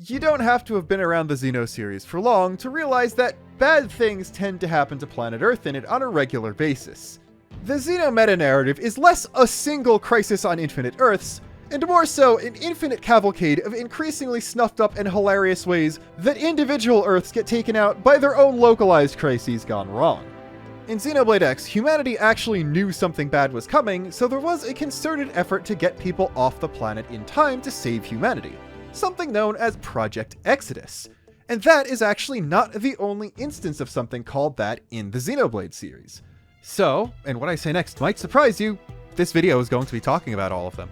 You don't have to have been around the Xeno series for long to realize that bad things tend to happen to planet Earth in it on a regular basis. The Xeno meta-narrative is less a single crisis on infinite Earths, and more so an infinite cavalcade of increasingly snuffed up and hilarious ways that individual Earths get taken out by their own localized crises gone wrong. In Xenoblade X, humanity actually knew something bad was coming, so there was a concerted effort to get people off the planet in time to save humanity, something known as Project Exodus. And that is actually not the only instance of something called that in the Xenoblade series. So, and what I say next might surprise you, this video is going to be talking about all of them.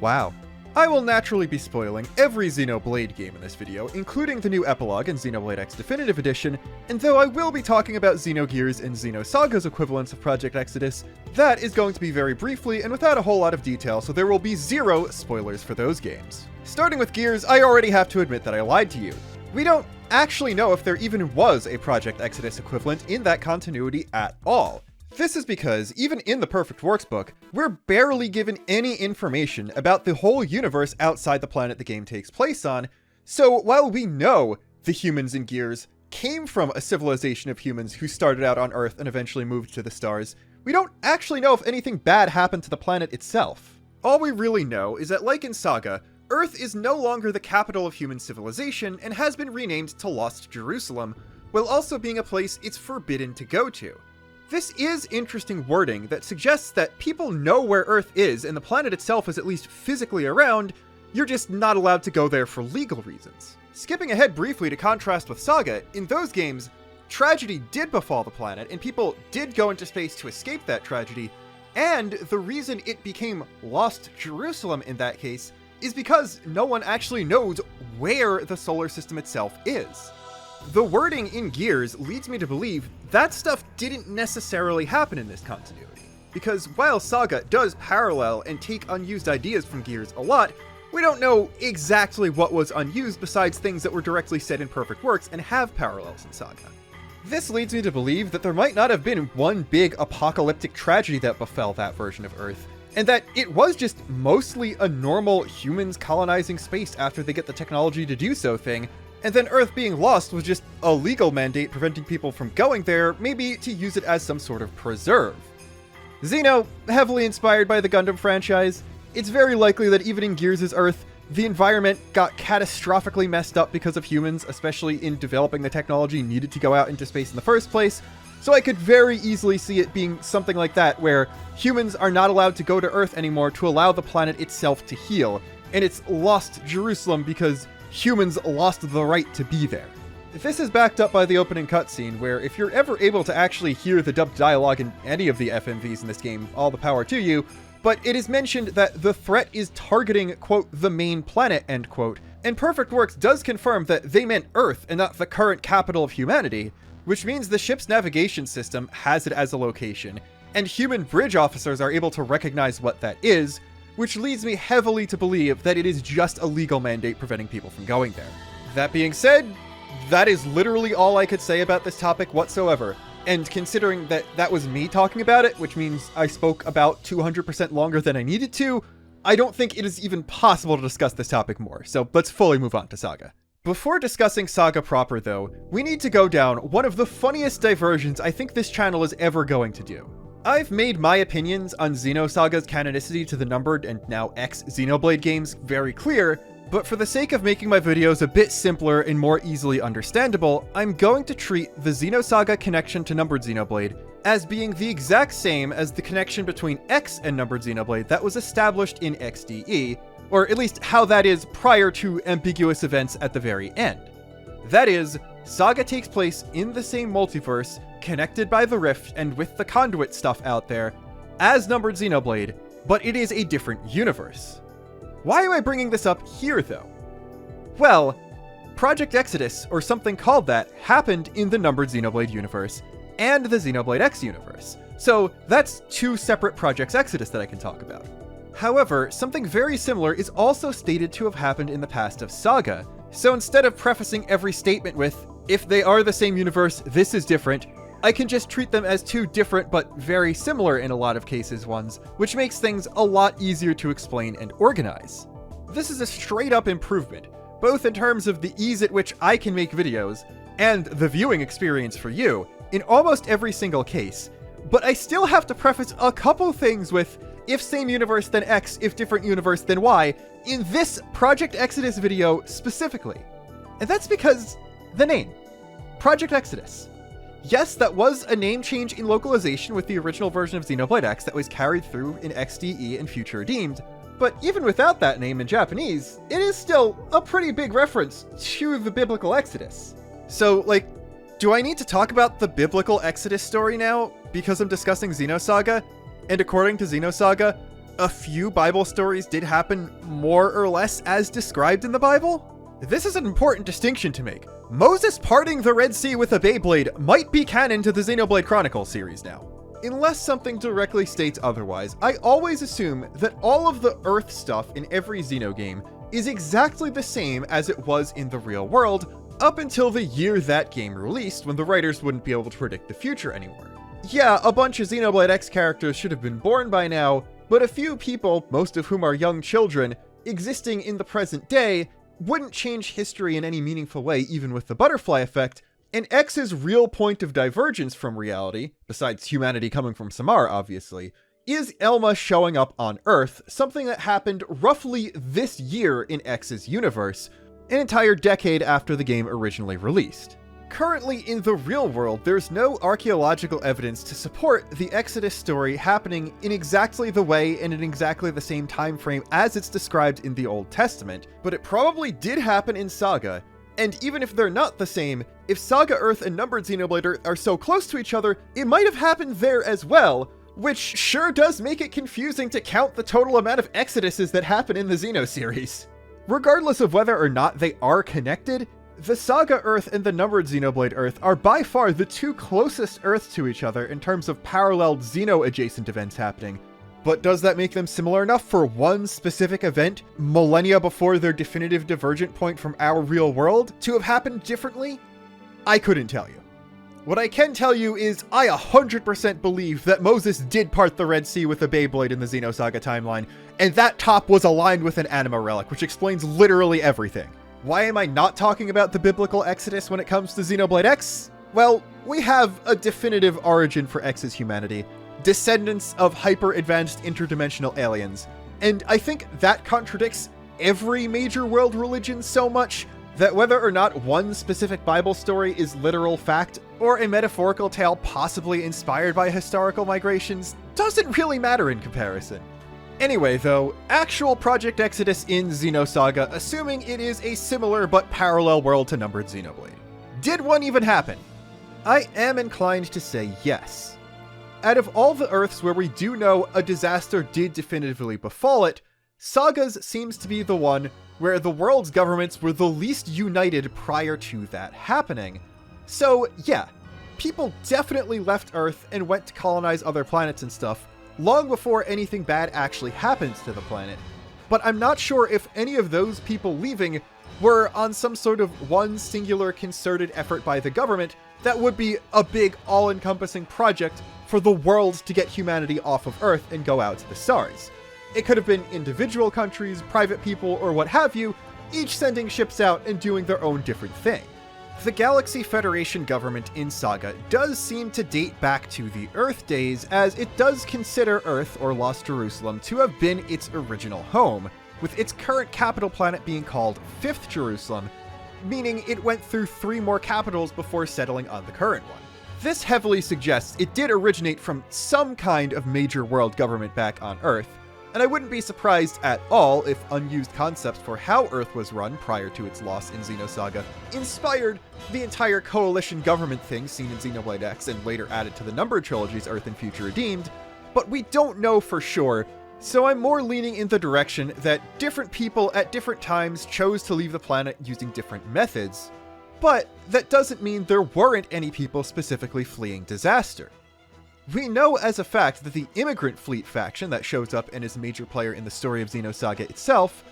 Wow. I will naturally be spoiling every Xenoblade game in this video, including the new epilogue in Xenoblade X Definitive Edition, and though I will be talking about Xenogears and Xenosaga's equivalents of Project Exodus, that is going to be very briefly and without a whole lot of detail, so there will be zero spoilers for those games. Starting with Gears, I already have to admit that I lied to you. We don't actually know if there even was a Project Exodus equivalent in that continuity at all. This is because, even in the Perfect Works book, we're barely given any information about the whole universe outside the planet the game takes place on, so while we know the humans in Gears came from a civilization of humans who started out on Earth and eventually moved to the stars, we don't actually know if anything bad happened to the planet itself. All we really know is that, like in Saga, Earth is no longer the capital of human civilization and has been renamed to Lost Jerusalem, while also being a place it's forbidden to go to. This is interesting wording that suggests that people know where Earth is and the planet itself is at least physically around, you're just not allowed to go there for legal reasons. Skipping ahead briefly to contrast with Saga, in those games, tragedy did befall the planet and people did go into space to escape that tragedy, and the reason it became Lost Jerusalem in that case is because no one actually knows where the solar system itself is. The wording in Gears leads me to believe that stuff didn't necessarily happen in this continuity, because while Saga does parallel and take unused ideas from Gears a lot, we don't know exactly what was unused besides things that were directly said in Perfect Works and have parallels in Saga. This leads me to believe that there might not have been one big apocalyptic tragedy that befell that version of Earth, and that it was just mostly a normal humans colonizing space after they get the technology to do so thing, and then Earth being lost was just a legal mandate preventing people from going there, maybe to use it as some sort of preserve. Xeno, heavily inspired by the Gundam franchise, it's very likely that even in Gears' Earth, the environment got catastrophically messed up because of humans, especially in developing the technology needed to go out into space in the first place, so I could very easily see it being something like that, where humans are not allowed to go to Earth anymore to allow the planet itself to heal, and it's Lost Jerusalem because humans lost the right to be there. This is backed up by the opening cutscene, where if you're ever able to actually hear the dubbed dialogue in any of the FMVs in this game, all the power to you, but it is mentioned that the threat is targeting, quote, the main planet, end quote, and Perfect Works does confirm that they meant Earth and not the current capital of humanity, which means the ship's navigation system has it as a location, and human bridge officers are able to recognize what that is, which leads me heavily to believe that it is just a legal mandate preventing people from going there. That being said, that is literally all I could say about this topic whatsoever, and considering that that was me talking about it, which means I spoke about 200% longer than I needed to, I don't think it is even possible to discuss this topic more, so let's fully move on to Saga. Before discussing Saga proper though, we need to go down one of the funniest diversions I think this channel is ever going to do. I've made my opinions on Xenosaga's canonicity to the numbered and now X Xenoblade games very clear, but for the sake of making my videos a bit simpler and more easily understandable, I'm going to treat the Xenosaga connection to numbered Xenoblade as being the exact same as the connection between X and numbered Xenoblade that was established in XDE, or at least how that is prior to ambiguous events at the very end. That is, Saga takes place in the same multiverse, connected by the Rift and with the conduit stuff out there, as numbered Xenoblade, but it is a different universe. Why am I bringing this up here though? Well, Project Exodus, or something called that, happened in the numbered Xenoblade universe, and the Xenoblade X universe, so that's two separate Projects Exodus that I can talk about. However, something very similar is also stated to have happened in the past of Saga, so instead of prefacing every statement with, if they are the same universe, this is different, I can just treat them as two different but very similar in a lot of cases ones, which makes things a lot easier to explain and organize. This is a straight up improvement, both in terms of the ease at which I can make videos and the viewing experience for you in almost every single case. But I still have to preface a couple things with if same universe then X, if different universe then Y, in this Project Exodus video specifically. And that's because the name, Project Exodus. Yes, that was a name change in localization with the original version of Xenoblade X that was carried through in XDE and Future Redeemed, but even without that name in Japanese, it is still a pretty big reference to the biblical Exodus. So, like, do I need to talk about the biblical Exodus story now because I'm discussing Xenosaga? And according to Xenosaga, a few Bible stories did happen more or less as described in the Bible? This is an important distinction to make. Moses parting the Red Sea with a Beyblade might be canon to the Xenoblade Chronicles series now. Unless something directly states otherwise, I always assume that all of the Earth stuff in every Xeno game is exactly the same as it was in the real world up until the year that game released, when the writers wouldn't be able to predict the future anymore. Yeah, a bunch of Xenoblade X characters should have been born by now, but a few people, most of whom are young children, existing in the present day, wouldn't change history in any meaningful way even with the butterfly effect, and X's real point of divergence from reality, besides humanity coming from Samar obviously, is Elma showing up on Earth, something that happened roughly this year in X's universe, an entire decade after the game originally released. Currently in the real world, there's no archaeological evidence to support the Exodus story happening in exactly the way and in exactly the same time frame as it's described in the Old Testament, but it probably did happen in Saga, and even if they're not the same, if Saga Earth and Numbered Xenoblade Earth are so close to each other, it might have happened there as well, which sure does make it confusing to count the total amount of Exoduses that happen in the Xeno series. Regardless of whether or not they are connected, the Saga Earth and the Numbered Xenoblade Earth are by far the two closest Earths to each other in terms of paralleled Xeno-adjacent events happening. But does that make them similar enough for one specific event, millennia before their definitive divergent point from our real world, to have happened differently? I couldn't tell you. What I can tell you is I 100% believe that Moses did part the Red Sea with a Beyblade in the Xenosaga timeline, and that top was aligned with an anima relic, which explains literally everything. Why am I not talking about the biblical Exodus when it comes to Xenoblade X? Well, we have a definitive origin for X's humanity, descendants of hyper-advanced interdimensional aliens, and I think that contradicts every major world religion so much that whether or not one specific Bible story is literal fact or a metaphorical tale possibly inspired by historical migrations doesn't really matter in comparison. Anyway though, actual Project Exodus in Xenosaga, assuming it is a similar but parallel world to Numbered Xenoblade. Did one even happen? I am inclined to say yes. Out of all the Earths where we do know a disaster did definitively befall it, Saga's seems to be the one where the world's governments were the least united prior to that happening. So yeah, people definitely left Earth and went to colonize other planets and stuff, long before anything bad actually happens to the planet. But I'm not sure if any of those people leaving were on some sort of one singular concerted effort by the government that would be a big all-encompassing project for the world to get humanity off of Earth and go out to the stars. It could have been individual countries, private people, or what have you, each sending ships out and doing their own different thing. The Galaxy Federation government in Saga does seem to date back to the Earth days, as it does consider Earth, or Lost Jerusalem, to have been its original home, with its current capital planet being called Fifth Jerusalem, meaning it went through 3 more capitals before settling on the current one. This heavily suggests it did originate from some kind of major world government back on Earth, and I wouldn't be surprised at all if unused concepts for how Earth was run prior to its loss in Xenosaga inspired the entire coalition government thing seen in Xenoblade X and later added to the Numbered Trilogy's Earth and Future Redeemed, but we don't know for sure, so I'm more leaning in the direction that different people at different times chose to leave the planet using different methods, but that doesn't mean there weren't any people specifically fleeing disaster. We know as a fact that the Immigrant Fleet faction that shows up and is a major player in the story of Xenosaga itself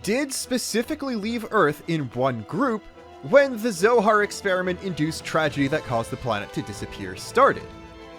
did specifically leave Earth in one group when the Zohar experiment-induced tragedy that caused the planet to disappear started.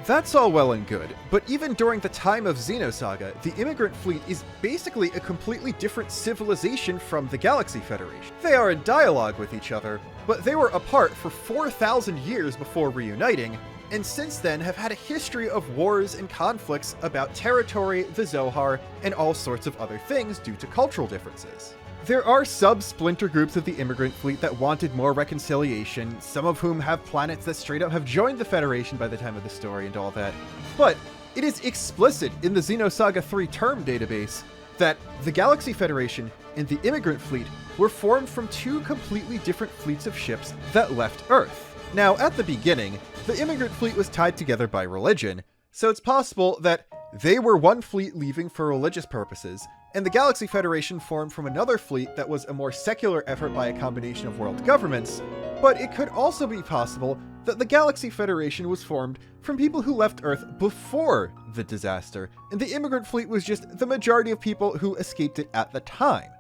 That's all well and good, but even during the time of Xenosaga, the Immigrant Fleet is basically a completely different civilization from the Galaxy Federation. They are in dialogue with each other, but they were apart for 4,000 years before reuniting, and since then have had a history of wars and conflicts about territory, the Zohar, and all sorts of other things due to cultural differences. There are sub-splinter groups of the Immigrant Fleet that wanted more reconciliation, some of whom have planets that straight up have joined the Federation by the time of the story and all that. But it is explicit in the Xenosaga 3 term database that the Galaxy Federation and the Immigrant Fleet were formed from two completely different fleets of ships that left Earth. Now, at the beginning, the Immigrant Fleet was tied together by religion, so it's possible that they were one fleet leaving for religious purposes, and the Galaxy Federation formed from another fleet that was a more secular effort by a combination of world governments, but it could also be possible that the Galaxy Federation was formed from people who left Earth before the disaster, and the Immigrant Fleet was just the majority of people who escaped it at the time.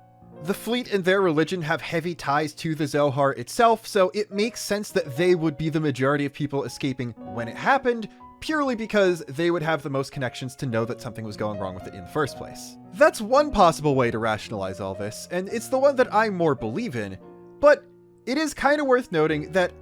The fleet and their religion have heavy ties to the Zohar itself, so it makes sense that they would be the majority of people escaping when it happened, purely because they would have the most connections to know that something was going wrong with it in the first place. That's one possible way to rationalize all this, and it's the one that I more believe in, but it is kind of worth noting that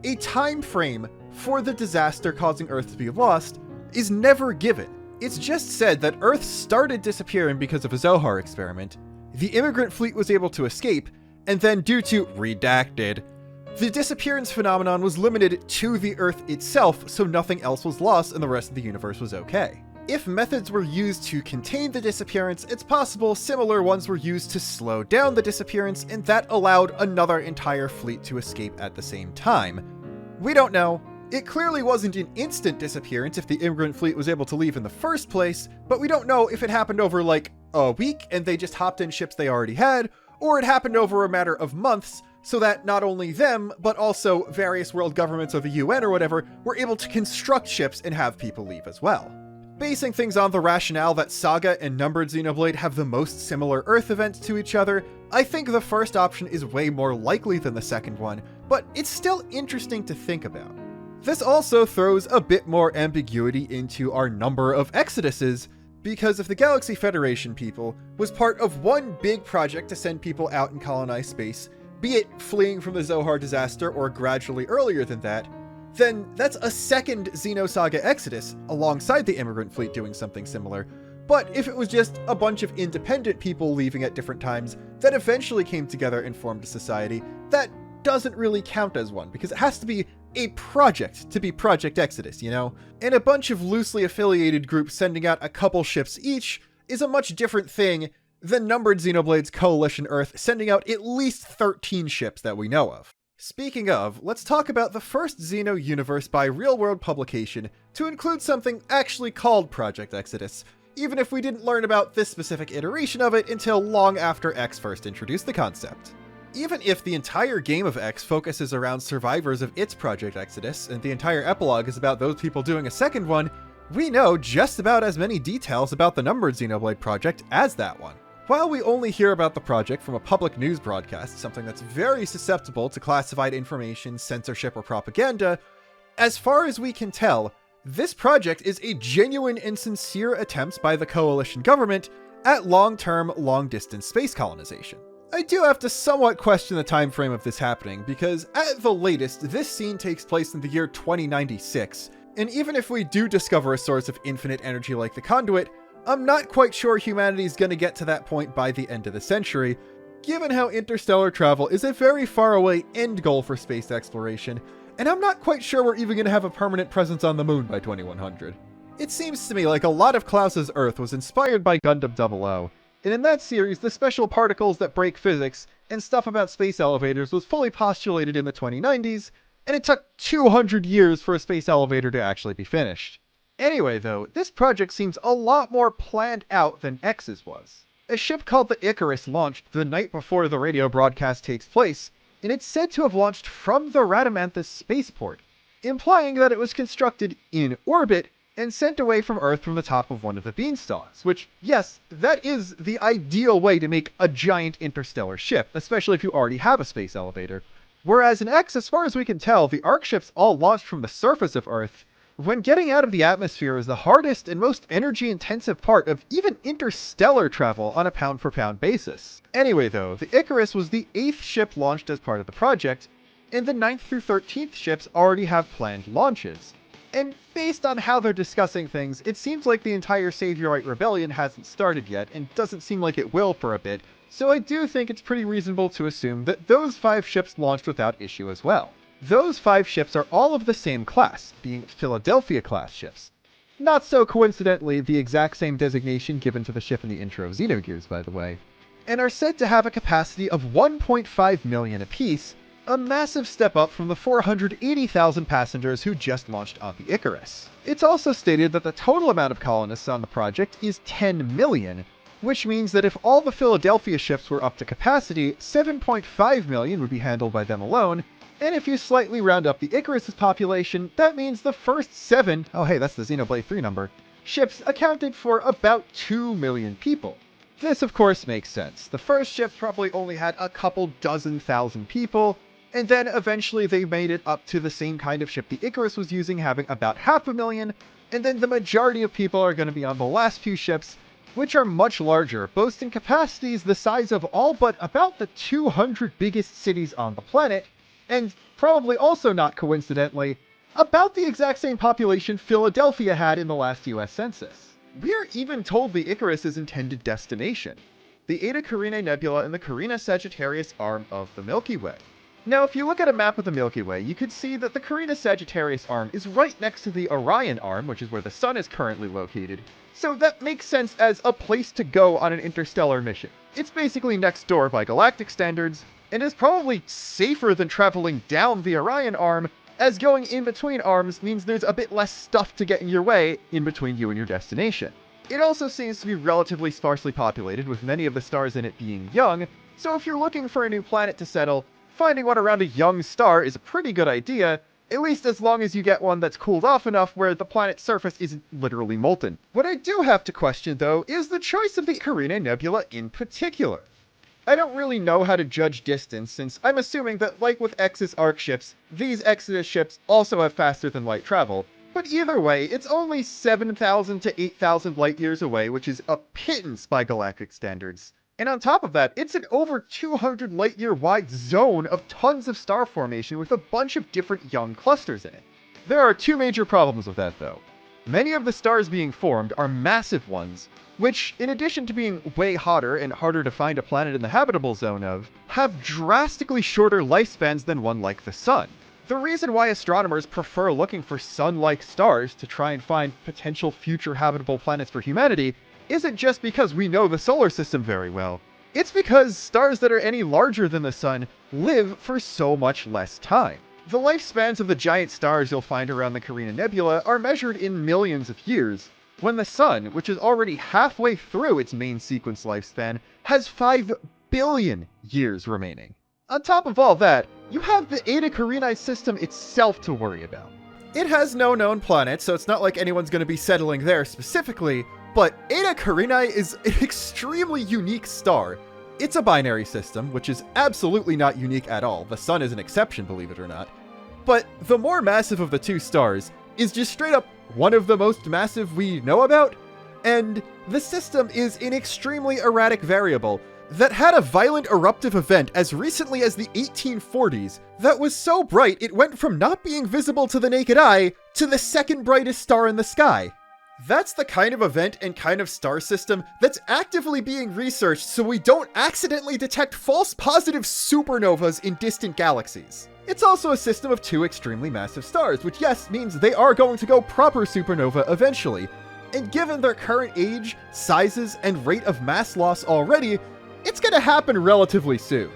a time frame for the disaster causing Earth to be lost is never given. It's just said that Earth started disappearing because of a Zohar experiment, the Immigrant Fleet was able to escape, and then due to redacted, the disappearance phenomenon was limited to the Earth itself, so nothing else was lost and the rest of the universe was okay. If methods were used to contain the disappearance, it's possible similar ones were used to slow down the disappearance, and that allowed another entire fleet to escape at the same time. We don't know. It clearly wasn't an instant disappearance if the Immigrant Fleet was able to leave in the first place, but we don't know if it happened over like a week and they just hopped in ships they already had, or it happened over a matter of months, so that not only them, but also various world governments or the UN or whatever were able to construct ships and have people leave as well. Basing things on the rationale that Saga and Numbered Xenoblade have the most similar Earth events to each other, I think the first option is way more likely than the second one, but it's still interesting to think about. This also throws a bit more ambiguity into our number of exoduses, because if the Galaxy Federation people was part of one big project to send people out and colonize space, be it fleeing from the Zohar disaster or gradually earlier than that, then that's a second Xenosaga exodus alongside the Immigrant Fleet doing something similar. But if it was just a bunch of independent people leaving at different times that eventually came together and formed a society, that doesn't really count as one, because it has to be a project to be Project Exodus, you know? And a bunch of loosely affiliated groups sending out a couple ships each is a much different thing than Numbered Xenoblade's Coalition Earth sending out at least 13 ships that we know of. Speaking of, let's talk about the first Xeno universe by real-world publication to include something actually called Project Exodus, even if we didn't learn about this specific iteration of it until long after X first introduced the concept. Even if the entire game of X focuses around survivors of its Project Exodus, and the entire epilogue is about those people doing a second one, we know just about as many details about the Numbered Xenoblade project as that one. While we only hear about the project from a public news broadcast, something that's very susceptible to classified information, censorship, or propaganda, as far as we can tell, this project is a genuine and sincere attempt by the Coalition government at long-term, long-distance space colonization. I do have to somewhat question the time frame of this happening, because at the latest, this scene takes place in the year 2096, and even if we do discover a source of infinite energy like the Conduit, I'm not quite sure humanity's gonna get to that point by the end of the century, given how interstellar travel is a very far away end goal for space exploration, and I'm not quite sure we're even gonna have a permanent presence on the moon by 2100. It seems to me like a lot of Klaus's Earth was inspired by Gundam 00, and in that series, the special particles that break physics and stuff about space elevators was fully postulated in the 2090s, and it took 200 years for a space elevator to actually be finished. Anyway though, this project seems a lot more planned out than X's was. A ship called the Icarus launched the night before the radio broadcast takes place, and it's said to have launched from the Radamanthus spaceport, implying that it was constructed in orbit and sent away from Earth from the top of one of the beanstalks, which, yes, that is the ideal way to make a giant interstellar ship, especially if you already have a space elevator. Whereas in X, as far as we can tell, the ARC ships all launched from the surface of Earth, when getting out of the atmosphere is the hardest and most energy-intensive part of even interstellar travel on a pound-for-pound basis. Anyway though, the Icarus was the 8th ship launched as part of the project, and the 9th through 13th ships already have planned launches. And based on how they're discussing things, it seems like the entire Saviorite Rebellion hasn't started yet, and doesn't seem like it will for a bit, so I do think it's pretty reasonable to assume that those 5 ships launched without issue as well. Those 5 ships are all of the same class, being Philadelphia-class ships. Not so coincidentally the exact same designation given to the ship in the intro of Xenogears, by the way, and are said to have a capacity of 1.5 million apiece, a massive step up from the 480,000 passengers who just launched on the Icarus. It's also stated that the total amount of colonists on the project is 10 million, which means that if all the Philadelphia ships were up to capacity, 7.5 million would be handled by them alone, and if you slightly round up the Icarus's population, that means the first 7, oh hey, that's the Xenoblade 3 number, ships accounted for about 2 million people. This of course makes sense. The first ship probably only had a couple dozen thousand people, and then eventually they made it up to the same kind of ship the Icarus was using, having about 500,000, and then the majority of people are going to be on the last few ships, which are much larger, boasting capacities the size of all but about the 200 biggest cities on the planet, and probably also not coincidentally, about the exact same population Philadelphia had in the last US Census. We're even told the Icarus's intended destination, the Eta Carinae Nebula in the Carina Sagittarius arm of the Milky Way. Now, if you look at a map of the Milky Way, you could see that the Carina Sagittarius arm is right next to the Orion arm, which is where the Sun is currently located, so that makes sense as a place to go on an interstellar mission. It's basically next door by galactic standards, and is probably safer than traveling down the Orion arm, as going in between arms means there's a bit less stuff to get in your way in between you and your destination. It also seems to be relatively sparsely populated, with many of the stars in it being young, so if you're looking for a new planet to settle, finding one around a young star is a pretty good idea, at least as long as you get one that's cooled off enough where the planet's surface isn't literally molten. What I do have to question, though, is the choice of the Carinae Nebula in particular. I don't really know how to judge distance, since I'm assuming that, like with X's Arc ships, these Exodus ships also have faster than light travel. But either way, it's only 7,000 to 8,000 light years away, which is a pittance by galactic standards. And on top of that, it's an over 200 light-year wide zone of tons of star formation with a bunch of different young clusters in it. There are 2 major problems with that, though. Many of the stars being formed are massive ones, which, in addition to being way hotter and harder to find a planet in the habitable zone of, have drastically shorter lifespans than one like the Sun. The reason why astronomers prefer looking for Sun-like stars to try and find potential future habitable planets for humanity isn't just because we know the solar system very well. It's because stars that are any larger than the Sun live for so much less time. The lifespans of the giant stars you'll find around the Carina Nebula are measured in millions of years, when the Sun, which is already halfway through its main sequence lifespan, has 5 billion years remaining. On top of all that, you have the Eta Carinae system itself to worry about. It has no known planets, so it's not like anyone's going to be settling there specifically, but Eta Carinae is an extremely unique star. It's a binary system, which is absolutely not unique at all. The Sun is an exception, believe it or not. But the more massive of the 2 stars is just straight up one of the most massive we know about, and the system is an extremely erratic variable that had a violent eruptive event as recently as the 1840s that was so bright it went from not being visible to the naked eye to the second brightest star in the sky. That's the kind of event and kind of star system that's actively being researched so we don't accidentally detect false positive supernovas in distant galaxies. It's also a system of 2 extremely massive stars, which yes, means they are going to go proper supernova eventually. And given their current age, sizes, and rate of mass loss already, it's gonna happen relatively soon.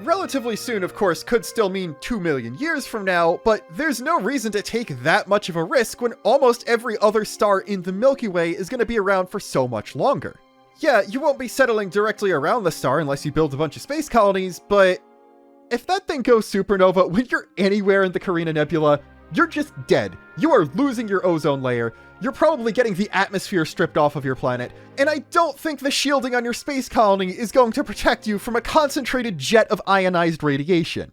Relatively soon, of course, could still mean 2 million years from now, but there's no reason to take that much of a risk when almost every other star in the Milky Way is going to be around for so much longer. Yeah, you won't be settling directly around the star unless you build a bunch of space colonies, but if that thing goes supernova when you're anywhere in the Carina Nebula, you're just dead. You are losing your ozone layer, you're probably getting the atmosphere stripped off of your planet, and I don't think the shielding on your space colony is going to protect you from a concentrated jet of ionized radiation.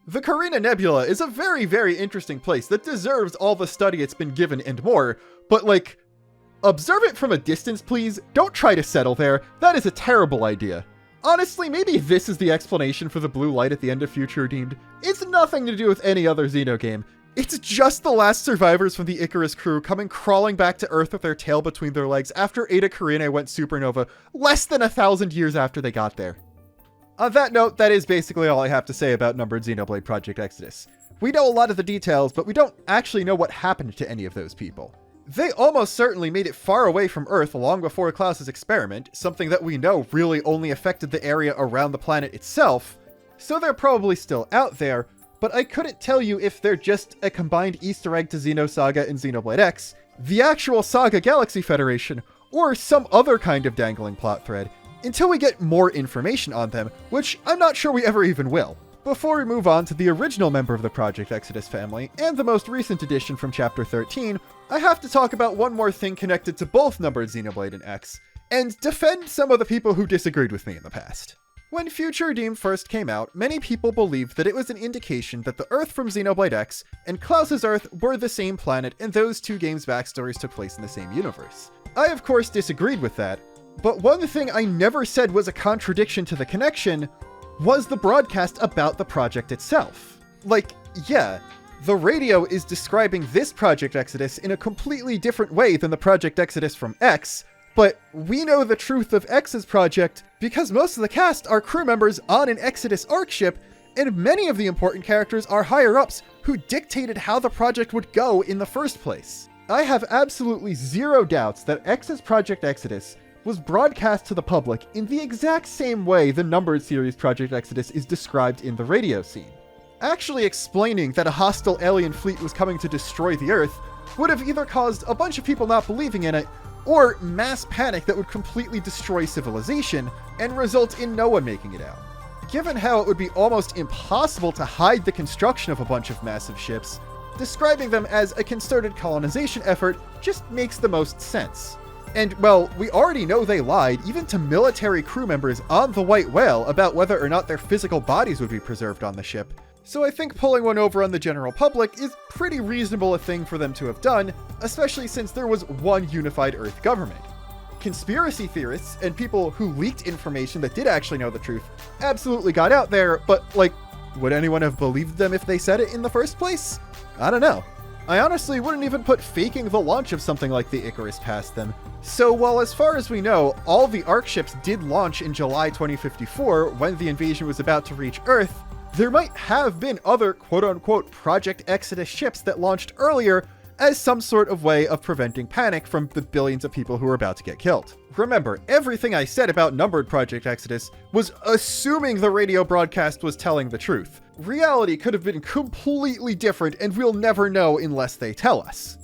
The Carina Nebula is a very, very interesting place that deserves all the study it's been given and more, but like, observe it from a distance, please. Don't try to settle there. That is a terrible idea. Honestly, maybe this is the explanation for the blue light at the end of Future Redeemed. It's nothing to do with any other Xeno game. It's just the last survivors from the Icarus crew coming crawling back to Earth with their tail between their legs after Eta Carinae went supernova less than 1,000 years after they got there. On that note, that is basically all I have to say about numbered Xenoblade Project Exodus. We know a lot of the details, but we don't actually know what happened to any of those people. They almost certainly made it far away from Earth long before Klaus's experiment, something that we know really only affected the area around the planet itself, so they're probably still out there, but I couldn't tell you if they're just a combined Easter egg to Xenosaga and Xenoblade X, the actual Saga Galaxy Federation, or some other kind of dangling plot thread, until we get more information on them, which I'm not sure we ever even will. Before we move on to the original member of the Project Exodus family, and the most recent addition from Chapter 13, I have to talk about one more thing connected to both numbered Xenoblade and X, and defend some of the people who disagreed with me in the past. When Future Redeemed first came out, many people believed that it was an indication that the Earth from Xenoblade X and Klaus's Earth were the same planet, and those two games' backstories took place in the same universe. I of course disagreed with that, but one thing I never said was a contradiction to the connection was the broadcast about the project itself. Like, yeah, the radio is describing this Project Exodus in a completely different way than the Project Exodus from X, but we know the truth of X's project because most of the cast are crew members on an Exodus Ark ship, and many of the important characters are higher-ups who dictated how the project would go in the first place. I have absolutely zero doubts that X's Project Exodus was broadcast to the public in the exact same way the numbered series Project Exodus is described in the radio scene. Actually explaining that a hostile alien fleet was coming to destroy the Earth would have either caused a bunch of people not believing in it, or mass panic that would completely destroy civilization and result in no one making it out. Given how it would be almost impossible to hide the construction of a bunch of massive ships, describing them as a concerted colonization effort just makes the most sense. And, well, we already know they lied, even to military crew members on the White Whale, about whether or not their physical bodies would be preserved on the ship. So I think pulling one over on the general public is pretty reasonable a thing for them to have done, especially since there was one unified Earth government. Conspiracy theorists and people who leaked information that did actually know the truth absolutely got out there, but, like, would anyone have believed them if they said it in the first place? I don't know. I honestly wouldn't even put faking the launch of something like the Icarus past them. So while as far as we know, all the Ark ships did launch in July 2054 when the invasion was about to reach Earth, there might have been other quote-unquote Project Exodus ships that launched earlier as some sort of way of preventing panic from the billions of people who were about to get killed. Remember, everything I said about numbered Project Exodus was assuming the radio broadcast was telling the truth. Reality could have been completely different, and we'll never know unless they tell us.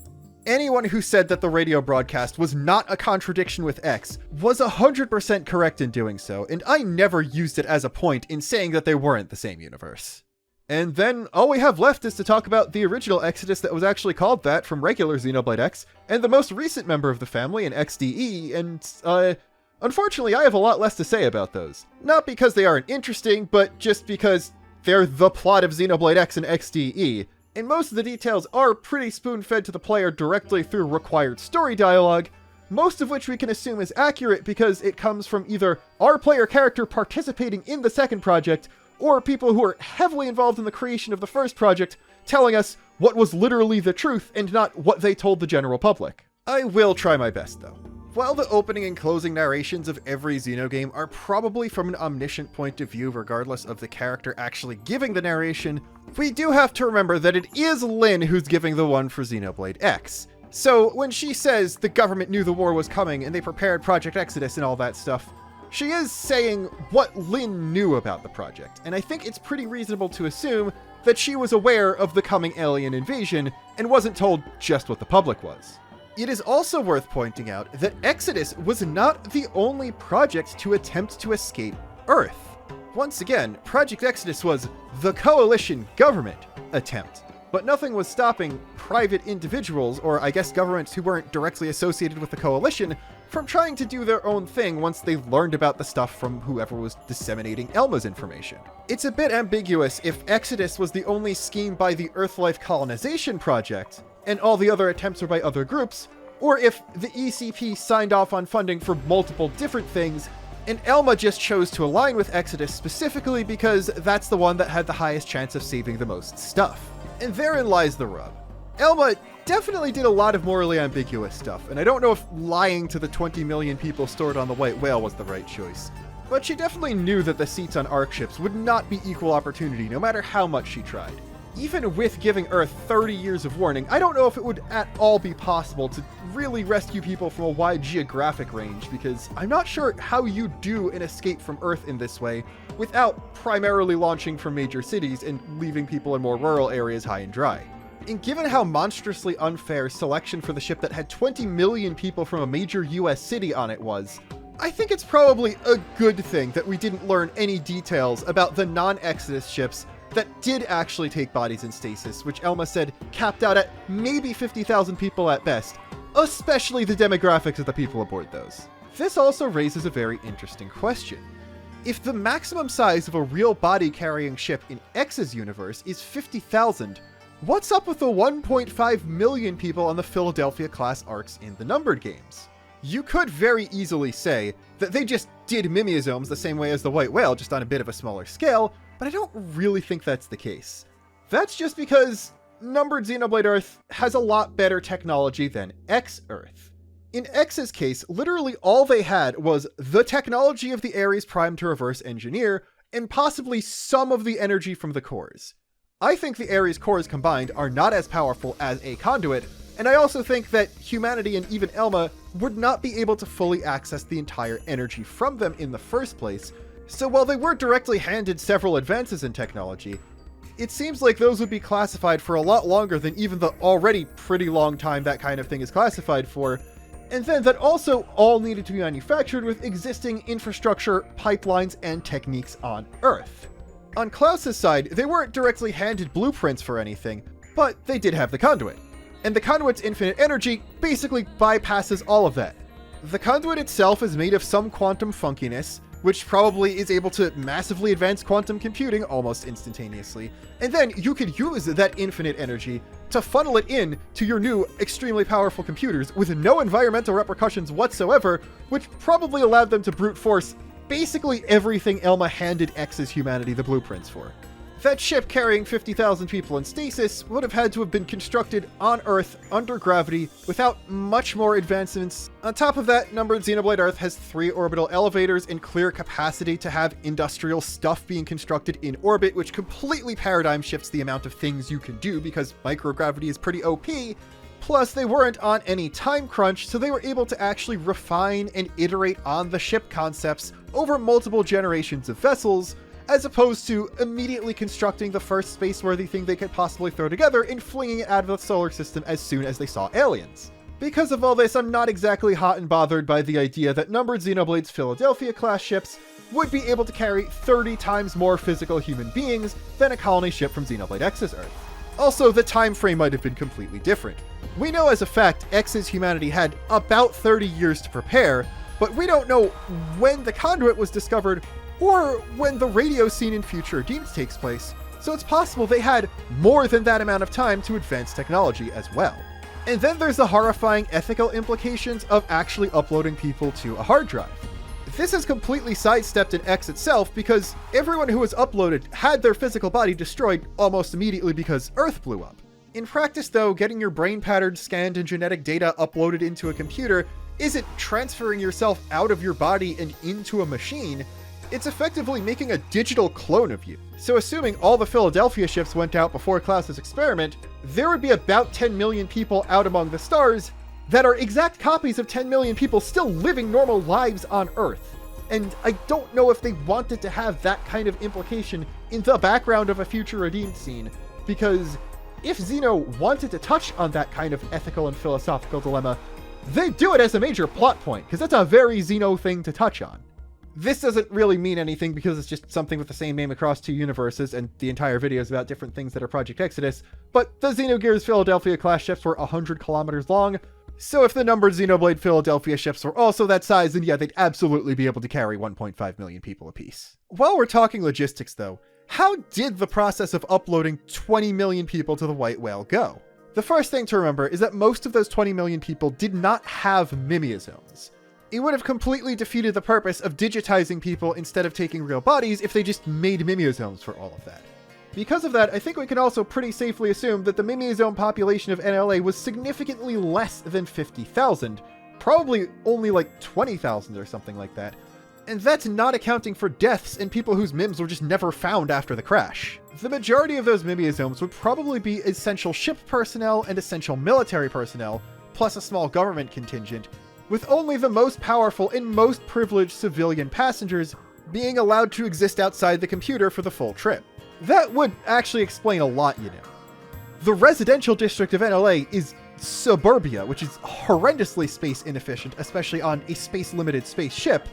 Anyone who said that the radio broadcast was not a contradiction with X was 100% correct in doing so, and I never used it as a point in saying that they weren't the same universe. And then all we have left is to talk about the original Exodus that was actually called that from regular Xenoblade X, and the most recent member of the family in XDE, and unfortunately I have a lot less to say about those. Not because they aren't interesting, but just because they're the plot of Xenoblade X and XDE, and most of the details are pretty spoon-fed to the player directly through required story dialogue, most of which we can assume is accurate because it comes from either our player character participating in the second project, or people who are heavily involved in the creation of the first project telling us what was literally the truth and not what they told the general public. I will try my best though. While the opening and closing narrations of every Xeno game are probably from an omniscient point of view regardless of the character actually giving the narration, we do have to remember that it is Lyn who's giving the one for Xenoblade X. So when she says the government knew the war was coming and they prepared Project Exodus and all that stuff, she is saying what Lyn knew about the project, and I think it's pretty reasonable to assume that she was aware of the coming alien invasion and wasn't told just what the public was. It is also worth pointing out that Exodus was not the only project to attempt to escape Earth. Once again, Project Exodus was the coalition government attempt, but nothing was stopping private individuals, or I guess governments who weren't directly associated with the coalition, from trying to do their own thing once they learned about the stuff from whoever was disseminating Elma's information. It's a bit ambiguous if Exodus was the only scheme by the Earthlife Colonization Project, and all the other attempts were by other groups, or if the ECP signed off on funding for multiple different things, and Elma just chose to align with Exodus specifically because that's the one that had the highest chance of saving the most stuff. And therein lies the rub. Elma definitely did a lot of morally ambiguous stuff, and I don't know if lying to the 20 million people stored on the White Whale was the right choice. But she definitely knew that the seats on ARC ships would not be equal opportunity no matter how much she tried. Even with giving Earth 30 years of warning, I don't know if it would at all be possible to really rescue people from a wide geographic range, because I'm not sure how you do an escape from Earth in this way without primarily launching from major cities and leaving people in more rural areas high and dry. And given how monstrously unfair selection for the ship that had 20 million people from a major US city on it was, I think it's probably a good thing that we didn't learn any details about the non-Exodus ships that did actually take bodies in stasis, which Elma said capped out at maybe 50,000 people at best, especially the demographics of the people aboard those. This also raises a very interesting question. If the maximum size of a real body-carrying ship in X's universe is 50,000, what's up with the 1.5 million people on the Philadelphia-class arcs in the numbered games? You could very easily say that they just did mimeosomes the same way as the White Whale, just on a bit of a smaller scale, but I don't really think that's the case. That's just because numbered Xenoblade Earth has a lot better technology than X Earth. In X's case, literally all they had was the technology of the Ares Prime to reverse engineer, and possibly some of the energy from the cores. I think the Ares cores combined are not as powerful as a conduit, and I also think that humanity and even Elma would not be able to fully access the entire energy from them in the first place, so while they were directly handed several advances in technology, it seems like those would be classified for a lot longer than even the already pretty long time that kind of thing is classified for, and then that also all needed to be manufactured with existing infrastructure, pipelines, and techniques on Earth. On Klaus's side, they weren't directly handed blueprints for anything, but they did have the conduit. And the conduit's infinite energy basically bypasses all of that. The conduit itself is made of some quantum funkiness, which probably is able to massively advance quantum computing almost instantaneously, and then you could use that infinite energy to funnel it in to your new, extremely powerful computers with no environmental repercussions whatsoever, which probably allowed them to brute force basically everything Elma handed X's humanity the blueprints for. That ship carrying 50,000 people in stasis would have had to have been constructed on Earth under gravity without much more advancements. On top of that, numbered Xenoblade Earth has 3 orbital elevators and clear capacity to have industrial stuff being constructed in orbit, which completely paradigm shifts the amount of things you can do because microgravity is pretty OP. Plus, they weren't on any time crunch, so they were able to actually refine and iterate on the ship concepts over multiple generations of vessels, as opposed to immediately constructing the first space-worthy thing they could possibly throw together and flinging it out of the solar system as soon as they saw aliens. Because of all this, I'm not exactly hot and bothered by the idea that numbered Xenoblade's Philadelphia-class ships would be able to carry 30 times more physical human beings than a colony ship from Xenoblade X's Earth. Also, the time frame might have been completely different. We know as a fact X's humanity had about 30 years to prepare, but we don't know when the conduit was discovered or when the radio scene in Future Redeemed takes place, so it's possible they had more than that amount of time to advance technology as well. And then there's the horrifying ethical implications of actually uploading people to a hard drive. This is completely sidestepped in X itself because everyone who was uploaded had their physical body destroyed almost immediately because Earth blew up. In practice though, getting your brain patterns scanned and genetic data uploaded into a computer isn't transferring yourself out of your body and into a machine. It's effectively making a digital clone of you. So assuming all the Philadelphia ships went out before Klaus's experiment, there would be about 10 million people out among the stars that are exact copies of 10 million people still living normal lives on Earth. And I don't know if they wanted to have that kind of implication in the background of a Future Redeemed scene, because if Xeno wanted to touch on that kind of ethical and philosophical dilemma, they'd do it as a major plot point, because that's a very Xeno thing to touch on. This doesn't really mean anything because it's just something with the same name across 2 universes, and the entire video is about different things that are Project Exodus, but the Xenogears Philadelphia class ships were 100 kilometers long, So if the numbered Xenoblade Philadelphia ships were also that size, then yeah, they'd absolutely be able to carry 1.5 million people apiece. While we're talking logistics though, how did the process of uploading 20 million people to the White Whale go? The first thing to remember is that most of those 20 million people did not have mimeosomes. It would have completely defeated the purpose of digitizing people instead of taking real bodies if they just made mimeosomes for all of that. Because of that, I think we can also pretty safely assume that the mimeosome population of NLA was significantly less than 50,000, probably only like 20,000 or something like that. And that's not accounting for deaths and people whose mims were just never found after the crash. The majority of those mimeosomes would probably be essential ship personnel and essential military personnel, plus a small government contingent, with only the most powerful and most privileged civilian passengers being allowed to exist outside the computer for the full trip. That would actually explain a lot, you know. The residential district of NLA is suburbia, which is horrendously space inefficient, especially on a space-limited spaceship,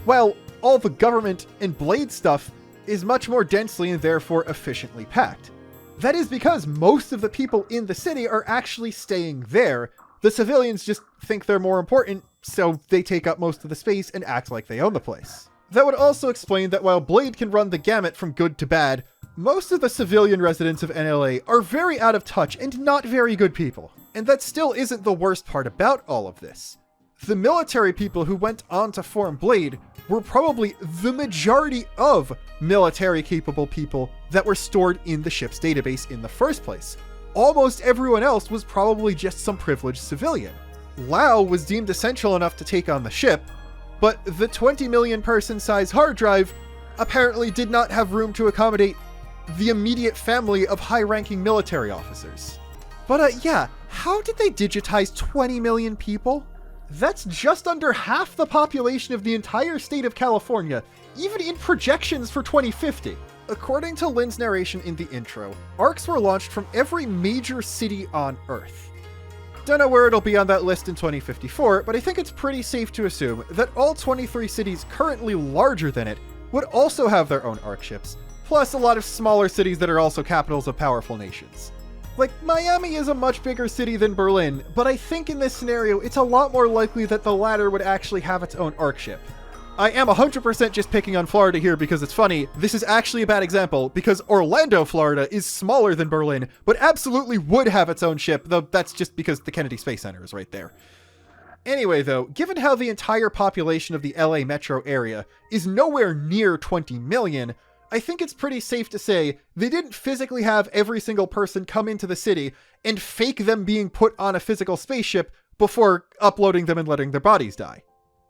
while all the government and Blade stuff is much more densely and therefore efficiently packed. That is because most of the people in the city are actually staying there. The civilians just think they're more important, so they take up most of the space and act like they own the place. That would also explain that while Blade can run the gamut from good to bad, most of the civilian residents of NLA are very out of touch and not very good people. And that still isn't the worst part about all of this. The military people who went on to form Blade were probably the majority of military-capable people that were stored in the ship's database in the first place. Almost everyone else was probably just some privileged civilian. Lao was deemed essential enough to take on the ship, but the 20 million person size hard drive apparently did not have room to accommodate the immediate family of high-ranking military officers. But yeah, how did they digitize 20 million people? That's just under half the population of the entire state of California, even in projections for 2050. According to Lynn's narration in the intro, ARCs were launched from every major city on Earth. Don't know where it'll be on that list in 2054, but I think it's pretty safe to assume that all 23 cities currently larger than it would also have their own ARC ships, plus a lot of smaller cities that are also capitals of powerful nations. Like, Miami is a much bigger city than Berlin, but I think in this scenario, it's a lot more likely that the latter would actually have its own ARC ship. I am 100% just picking on Florida here because it's funny. This is actually a bad example, because Orlando, Florida is smaller than Berlin, but absolutely would have its own ship, though that's just because the Kennedy Space Center is right there. Anyway though, given how the entire population of the LA metro area is nowhere near 20 million, I think it's pretty safe to say they didn't physically have every single person come into the city and fake them being put on a physical spaceship before uploading them and letting their bodies die.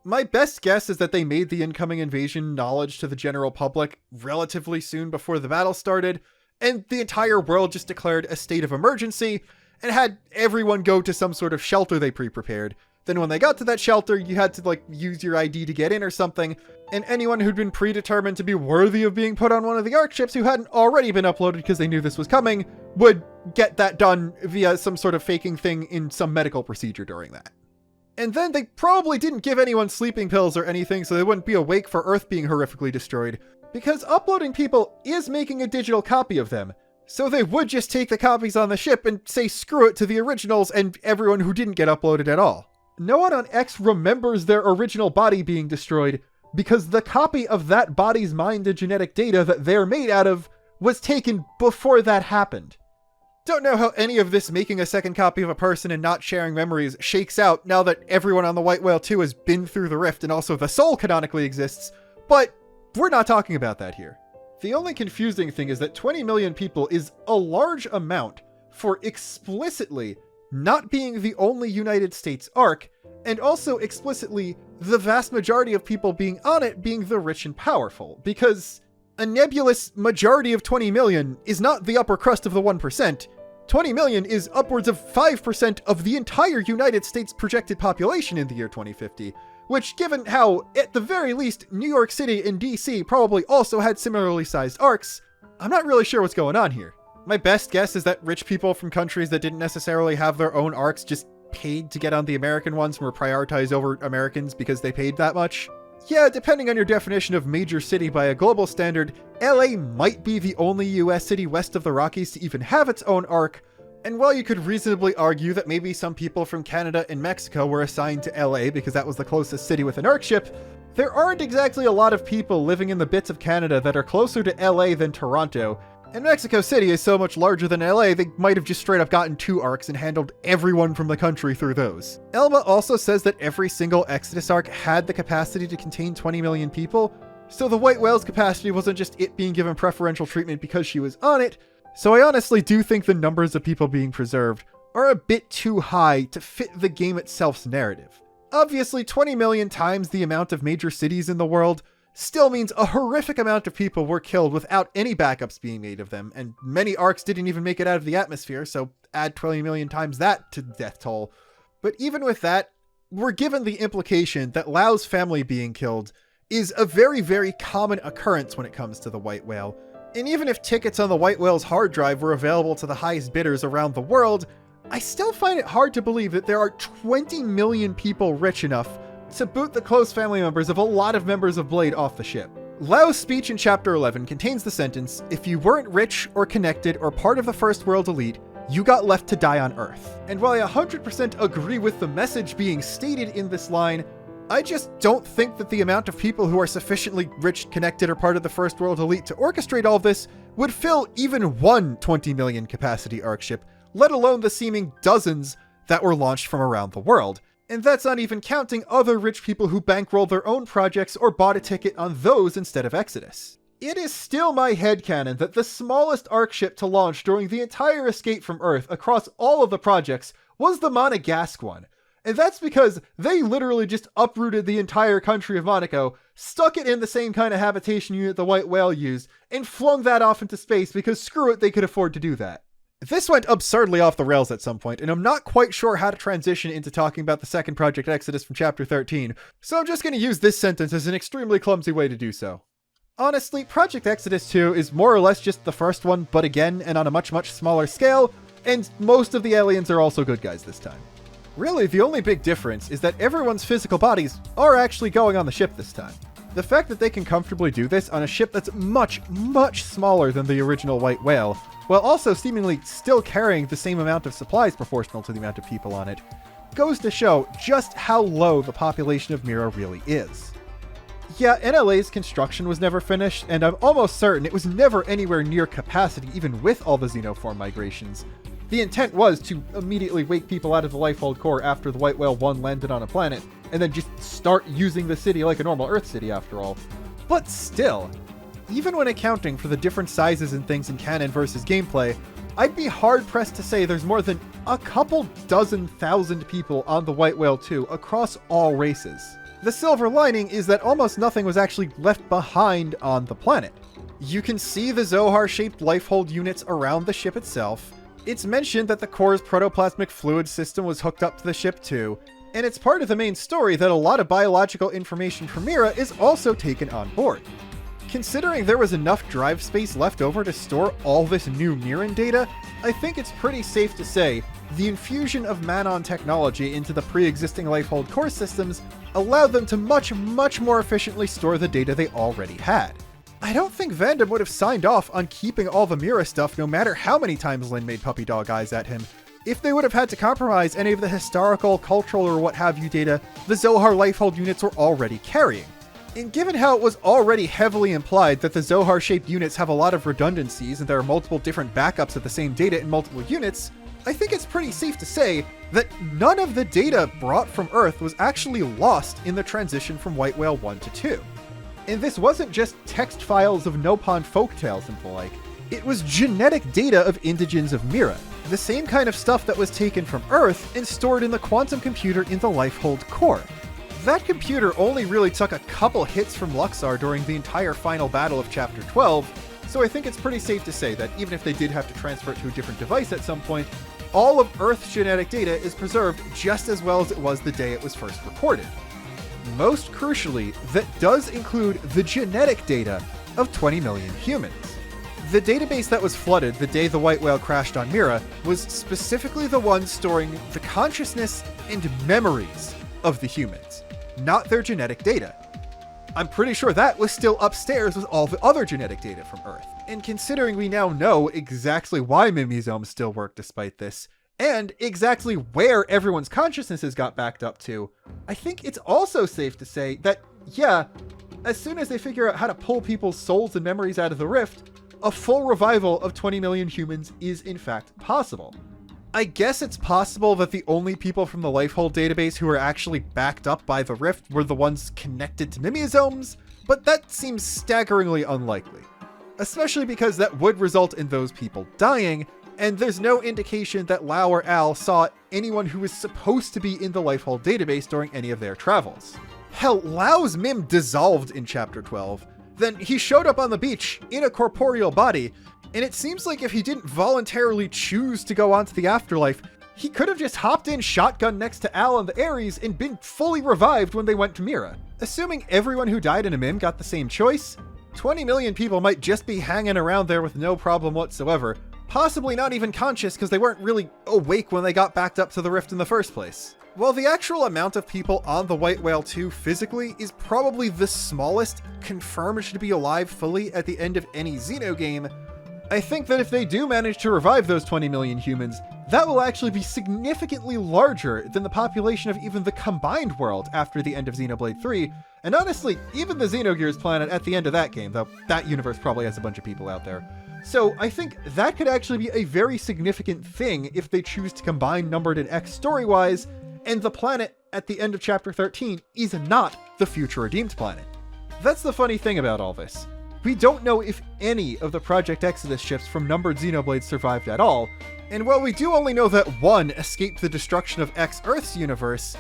My best guess is that they made the incoming invasion knowledge to the general public relatively soon before the battle started, and the entire world just declared a state of emergency and had everyone go to some sort of shelter they pre-prepared. Then when they got to that shelter, you had to use your ID to get in or something, and anyone who'd been predetermined to be worthy of being put on one of the ARC ships who hadn't already been uploaded because they knew this was coming would get that done via some sort of faking thing in some medical procedure during that. And then they probably didn't give anyone sleeping pills or anything so they wouldn't be awake for Earth being horrifically destroyed, because uploading people is making a digital copy of them. So they would just take the copies on the ship and say screw it to the originals and everyone who didn't get uploaded at all. No one on X remembers their original body being destroyed because the copy of that body's mind and genetic data that they're made out of was taken before that happened. Don't know how any of this making a second copy of a person and not sharing memories shakes out now that everyone on the White Whale 2 has been through the rift and also the soul canonically exists, but we're not talking about that here. The only confusing thing is that 20 million people is a large amount for explicitly not being the only United States ARC, and also explicitly the vast majority of people being on it being the rich and powerful, because a nebulous majority of 20 million is not the upper crust of the 1%. 20 million is upwards of 5% of the entire United States projected population in the year 2050, which, given how, at the very least, New York City and DC probably also had similarly sized ARCs, I'm not really sure what's going on here. My best guess is that rich people from countries that didn't necessarily have their own ARCs just paid to get on the American ones and were prioritized over Americans because they paid that much. Yeah, depending on your definition of major city by a global standard, LA might be the only US city west of the Rockies to even have its own ARC, And while you could reasonably argue that maybe some people from Canada and Mexico were assigned to LA because that was the closest city with an ARC ship, there aren't exactly a lot of people living in the bits of Canada that are closer to LA than Toronto, and Mexico City is so much larger than LA, they might have just straight up gotten 2 arcs and handled everyone from the country through those. Elma also says that every single Exodus arc had the capacity to contain 20 million people, so the White Whale's capacity wasn't just it being given preferential treatment because she was on it. So I honestly do think the numbers of people being preserved are a bit too high to fit the game itself's narrative. Obviously, 20 million times the amount of major cities in the world still means a horrific amount of people were killed without any backups being made of them, and many arcs didn't even make it out of the atmosphere, so add 20 million times that to the death toll. But even with that, we're given the implication that Lau's family being killed is a very, very common occurrence when it comes to the White Whale. And even if tickets on the White Whale's hard drive were available to the highest bidders around the world, I still find it hard to believe that there are 20 million people rich enough to boot the close family members of a lot of members of Blade off the ship. Lau's speech in Chapter 11 contains the sentence, "If you weren't rich or connected or part of the First World elite, you got left to die on Earth." And while I 100% agree with the message being stated in this line, I just don't think that the amount of people who are sufficiently rich, connected, or part of the First World elite to orchestrate all this would fill even one 20 million capacity ARC ship, let alone the seeming dozens that were launched from around the world. And that's not even counting other rich people who bankrolled their own projects or bought a ticket on those instead of Exodus. It is still my headcanon that the smallest ARC ship to launch during the entire escape from Earth across all of the projects was the Monegasque one. And that's because they literally just uprooted the entire country of Monaco, stuck it in the same kind of habitation unit the White Whale used, and flung that off into space because screw it, they could afford to do that. This went absurdly off the rails at some point, and I'm not quite sure how to transition into talking about the second Project Exodus from Chapter 13, so I'm just going to use this sentence as an extremely clumsy way to do so. Honestly, Project Exodus 2 is more or less just the first one, but again, and on a much, much smaller scale, and most of the aliens are also good guys this time. Really, the only big difference is that everyone's physical bodies are actually going on the ship this time. The fact that they can comfortably do this on a ship that's much, much smaller than the original White Whale, while also seemingly still carrying the same amount of supplies proportional to the amount of people on it, goes to show just how low the population of Mira really is. Yeah, NLA's construction was never finished, and I'm almost certain it was never anywhere near capacity even with all the Xenoform migrations. The intent was to immediately wake people out of the Lifehold core after the White Whale 1 landed on a planet, and then just start using the city like a normal Earth city after all. But still, even when accounting for the different sizes and things in canon versus gameplay, I'd be hard-pressed to say there's more than a couple dozen thousand people on the White Whale 2 across all races. The silver lining is that almost nothing was actually left behind on the planet. You can see the Zohar-shaped Lifehold units around the ship itself. It's mentioned that the core's protoplasmic fluid system was hooked up to the ship too, and it's part of the main story that a lot of biological information from Mira is also taken on board. Considering there was enough drive space left over to store all this new Miran data, I think it's pretty safe to say the infusion of Manon technology into the pre-existing Lifehold core systems allowed them to much, much more efficiently store the data they already had. I don't think Vandam would have signed off on keeping all the Mira stuff no matter how many times Lin made puppy dog eyes at him, if they would have had to compromise any of the historical, cultural, or what have you data the Zohar Lifehold units were already carrying. And given how it was already heavily implied that the Zohar-shaped units have a lot of redundancies and there are multiple different backups of the same data in multiple units, I think it's pretty safe to say that none of the data brought from Earth was actually lost in the transition from White Whale 1 to 2. And this wasn't just text files of Nopon folktales and the like, it was genetic data of indigens of Mira, the same kind of stuff that was taken from Earth and stored in the quantum computer in the Lifehold core. That computer only really took a couple hits from Luxar during the entire final battle of Chapter 12, so I think it's pretty safe to say that even if they did have to transfer it to a different device at some point, all of Earth's genetic data is preserved just as well as it was the day it was first recorded. Most crucially, that does include the genetic data of 20 million humans. The database that was flooded the day the White Whale crashed on Mira was specifically the one storing the consciousness and memories of the humans, not their genetic data. I'm pretty sure that was still upstairs with all the other genetic data from Earth. And considering we now know exactly why Mimizomes still work despite this, and exactly where everyone's consciousnesses got backed up to, I think it's also safe to say that, yeah, as soon as they figure out how to pull people's souls and memories out of the rift, a full revival of 20 million humans is in fact possible. I guess it's possible that the only people from the Lifehold database who are actually backed up by the rift were the ones connected to Mimizomes, but that seems staggeringly unlikely. Especially because that would result in those people dying, and there's no indication that Lau or Al saw anyone who was supposed to be in the Lifehold database during any of their travels. Hell, Lau's Mim dissolved in Chapter 12, then he showed up on the beach in a corporeal body, and it seems like if he didn't voluntarily choose to go on to the afterlife, he could have just hopped in shotgun next to Al and the Ares and been fully revived when they went to Mira. Assuming everyone who died in a Mim got the same choice, 20 million people might just be hanging around there with no problem whatsoever, possibly not even conscious because they weren't really awake when they got backed up to the rift in the first place. While the actual amount of people on the White Whale 2 physically is probably the smallest confirmed to be alive fully at the end of any Xeno game, I think that if they do manage to revive those 20 million humans, that will actually be significantly larger than the population of even the combined world after the end of Xenoblade 3, and honestly, even the Xenogears planet at the end of that game, though that universe probably has a bunch of people out there. So I think that could actually be a very significant thing if they choose to combine Numbered and X story-wise, and the planet at the end of Chapter 13 is not the future Redeemed planet. That's the funny thing about all this. We don't know if any of the Project Exodus ships from Numbered Xenoblade survived at all, and while we do only know that one escaped the destruction of X Earth's universe,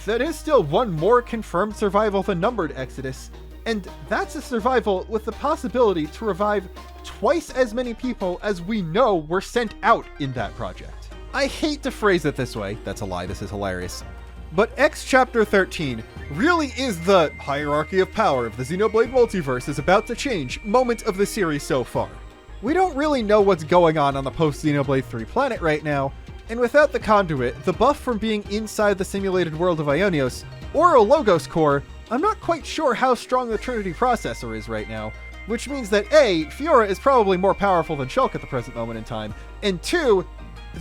that is still one more confirmed survival than Numbered Exodus, and that's a survival with the possibility to revive twice as many people as we know were sent out in that project. I hate to phrase it this way, that's a lie, this is hilarious, but X Chapter 13 really is the hierarchy of power of the Xenoblade multiverse is about to change moment of the series so far. We don't really know what's going on the post-Xenoblade 3 planet right now, and without the conduit, the buff from being inside the simulated world of Ionios, or a Logos core, I'm not quite sure how strong the Trinity processor is right now, which means that A, Fiora is probably more powerful than Shulk at the present moment in time, and 2,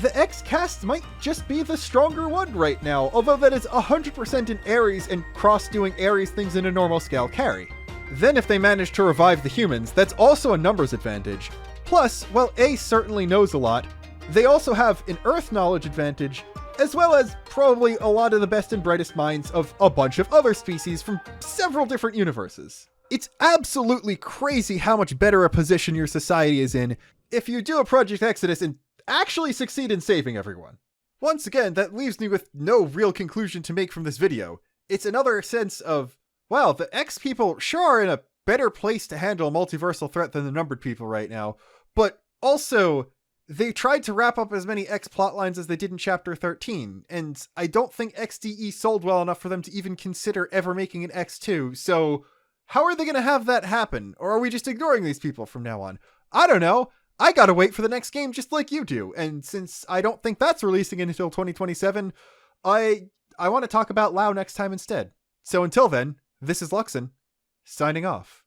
the X cast might just be the stronger one right now, although that is 100% in Ares and cross-doing Ares things in a normal scale carry. Then if they manage to revive the humans, that's also a numbers advantage. Plus, while A certainly knows a lot, they also have an Earth knowledge advantage, as well as probably a lot of the best and brightest minds of a bunch of other species from several different universes. It's absolutely crazy how much better a position your society is in if you do a Project Exodus and actually succeed in saving everyone. Once again, that leaves me with no real conclusion to make from this video. It's another sense of, wow, the X people sure are in a better place to handle a multiversal threat than the Numbered people right now, but also, they tried to wrap up as many X plotlines as they did in Chapter 13, and I don't think XDE sold well enough for them to even consider ever making an X2, so how are they going to have that happen? Or are we just ignoring these people from now on? I don't know. I gotta wait for the next game just like you do, and since I don't think that's releasing until 2027, I want to talk about Lau next time instead. So until then, this is Luxon, signing off.